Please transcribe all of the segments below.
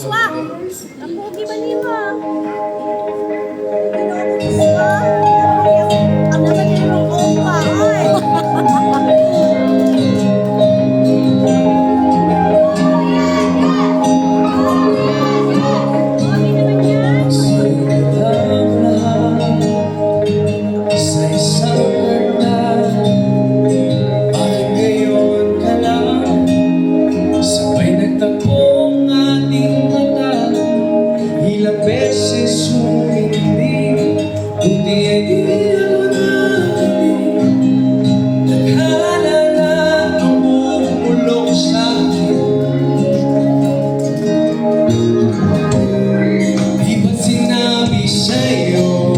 Puswa! Ang pogi ba niya? Puswa! Ang naman yung opa, ay! Sa isang karta, bakit ngayon ka lang? Sabay nagtagpong ating mata, ilang beses humindi, buti ay di ako natin. Naghala na ang bumulong sa'kin. Di ba't sinabi sa'yo?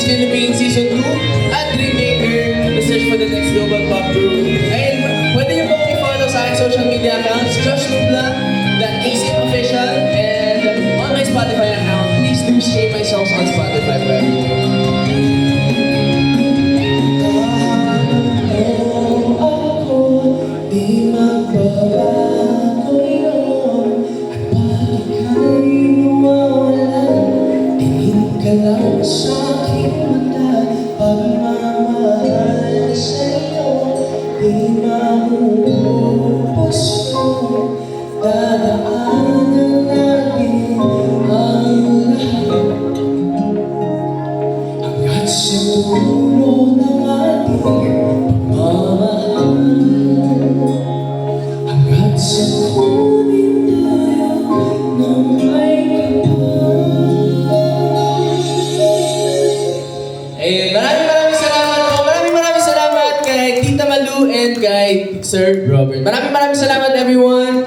Philippines Season 2 at Dreammaker, the search for the next global pop group. Ayun, pwede niyo pong i-follow sa aking social media accounts, Josh Nubla, @ACIMOfficial, and on my Spotify account. Please do share my songs on Spotify for everyone. Di magbabago yun, at bakit ka'y mawalan? Tingin ka lang sa aking mata, pagmamahal sa'yo, di maubos yun. Dadaanan natin ang lahat, hanggat sa dulo ng ating pagmamahal, hanggat sa kunin tayo ng may maraming salamat kay Tita Malu and kay Sir Robert. Maraming salamat everyone.